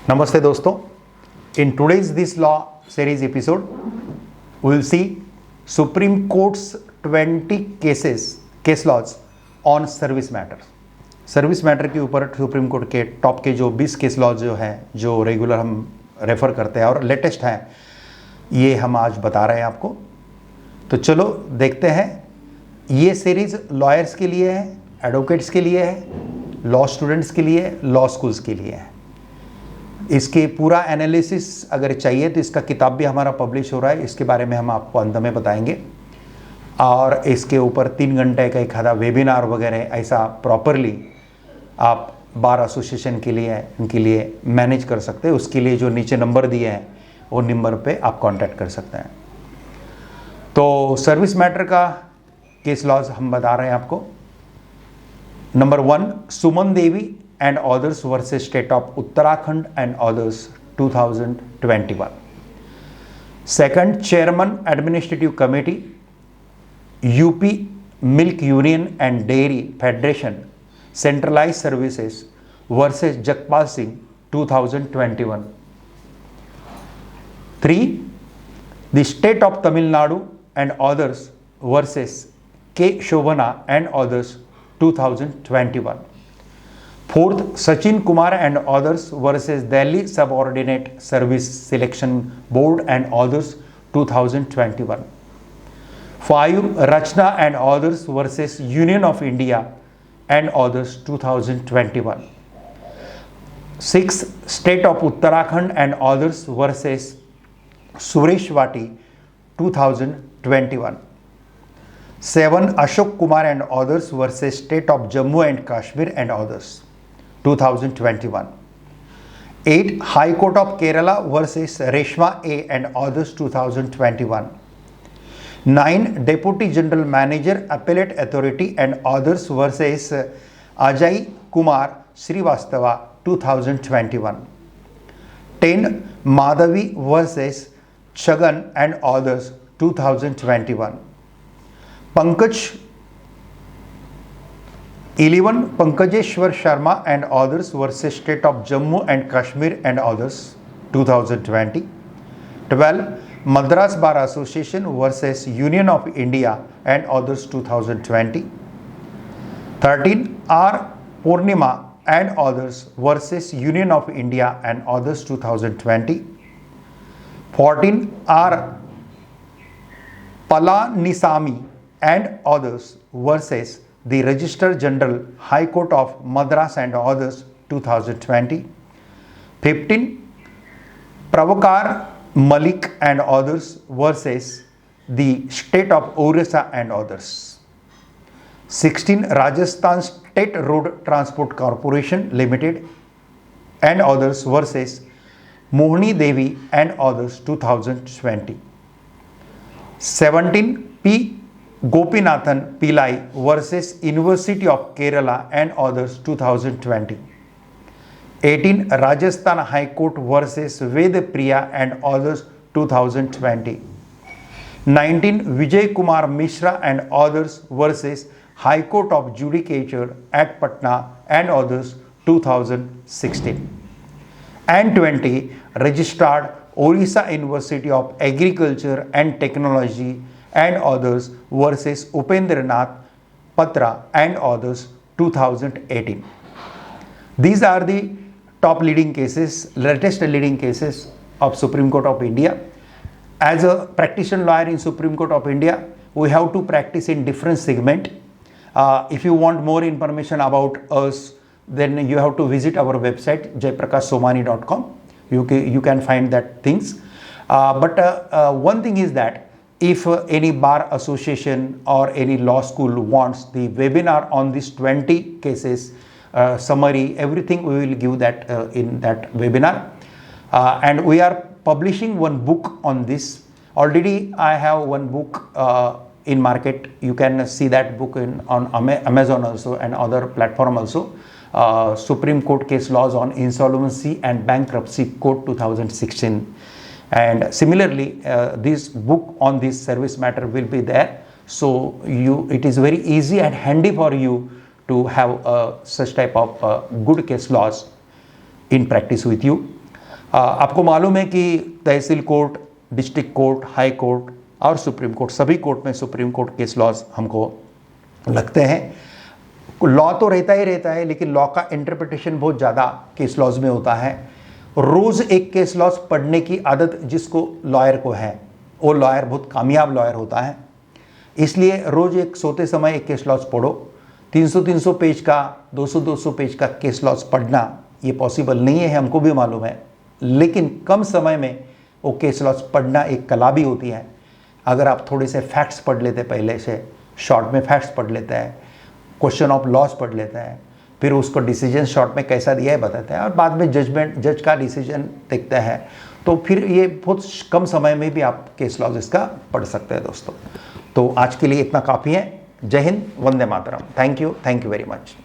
Namaste दोस्तों. In today's this law series episode, we will see Supreme Court's 20 case laws on service matters. Service matter के ऊपर supreme court के top के जो 20 case laws जो हैं, जो रेगुलर हम रेफ़र करते हैं और लेटेस्ट हैं, ये हम आज बता रहे हैं आपको. तो चलो देखते हैं. ये सीरीज़ लॉयर्स के लिए है, एडवोकेट्स के लिए है, लॉ स्टूडेंट्स के लिए, लॉ स्कूल्स के लिए है. इसके पूरा एनालिसिस अगर चाहिए तो इसका किताब भी हमारा पब्लिश हो रहा है, इसके बारे में हम आपको अंत में बताएंगे. और इसके ऊपर 3 घंटे का एक आधा वेबिनार वगैरह ऐसा प्रॉपरली आप बार एसोसिएशन के लिए उनके लिए मैनेज कर सकते हैं. उसके लिए जो नीचे नंबर दिए हैं वो नंबर पे आप कांटेक्ट कर सकते हैं. तो सर्विस मैटर का केस लॉज हम बता रहे हैं आपको. Number 1, Suman Devi and others versus State of Uttarakhand and others 2021. Second, Chairman Administrative Committee UP Milk Union and Dairy Federation Centralized Services versus Jakpal Singh 2021. 3, the State of Tamil Nadu and others versus K. Shobhana and others 2021. Fourth, Sachin Kumar and others versus Delhi Subordinate Service Selection Board and others 2021. 5, Rachna and others versus Union of India and others 2021. 6, State of Uttarakhand and others versus Suresh Vati 2021. 7, Ashok Kumar and others versus State of Jammu and Kashmir and others 2021. 8, High Court of Kerala versus Reshma A and others 2021. 9, Deputy General Manager Appellate Authority and others versus Ajay Kumar Srivastava 2021. 10, Madhavi versus Chagan and others 2021. 11, Pankajeshwar Sharma and others versus State of Jammu and Kashmir and others 2020. 12, Madras Bar Association versus Union of India and others 2020. 13, R. Purnima and others versus Union of India and others 2020. 14, R. Palanisamy and others versus the Registrar General High Court of Madras and others 2020. 15, Pravakar Malik and others versus the State of Orissa and others. 16, Rajasthan State Road Transport Corporation Limited and others versus Mohini Devi and others 2020. 17, P. Gopinathan Pillai versus University of Kerala and others 2020. 18, Rajasthan High Court versus Ved Priya and others 2020. 19, Vijay Kumar Mishra and others versus High Court of Judicature at Patna and others 2016. And 20, Registrad Orissa University of Agriculture and Technology and others versus Upendranath Patra and others 2018. These are the top leading cases, latest leading cases of Supreme Court of India. As a practitioner lawyer in Supreme Court of India, we have to practice in different segment. If you want more information about us, then you have to visit our website jayprakashsomani.com. You can find that things. But one thing is that if any bar association or any law school wants the webinar on these 20 cases, summary, everything, we will give that in that webinar. And we are publishing one book on this. Already I have one book in market. You can see that book on Amazon also and other platform also. Supreme Court case laws on insolvency and bankruptcy code 2016. And similarly, this book on this service matter will be there. So it is very easy and handy for you to have such type of good case laws in practice with you. आपको मालूम है कि tehsil court, district court, high court और supreme court, सभी court में supreme court case laws हमको लगते हैं। लॉ तो रहता ही रहता है, लेकिन लॉ का इंटरप्रिटेशन बहुत ज़्यादा केस लॉज में होता है। रोज़ एक केस लॉज पढ़ने की आदत जिसको लॉयर को है, वो लॉयर बहुत कामयाब लॉयर होता है। इसलिए रोज़ एक सोते समय एक केस लॉज पढ़ो। 300-300 पेज का, 200-200 पेज का केस लॉज पढ़ना ये पॉसिबल नहीं है, हमको भी मालूम है, लेकिन कम समय में वो केस लॉज पढ़ना एक कला भी होती है। अगर आप थोड़े से फैक्ट्स पढ़ लेते, पहले से शॉर्ट में फैक्ट्स पढ़ लेते हैं, क्वेश्चन ऑफ लॉज पढ़ लेते हैं, फिर उसको डिसीजन शॉर्ट में कैसा दिया है बताते हैं, और बाद में जज का डिसीजन देखते हैं, तो फिर ये बहुत कम समय में भी आप केस लॉज इसका पढ़ सकते हैं दोस्तों। तो आज के लिए इतना काफ़ी है। जय हिंद, वंदे मातरम। Thank you very much.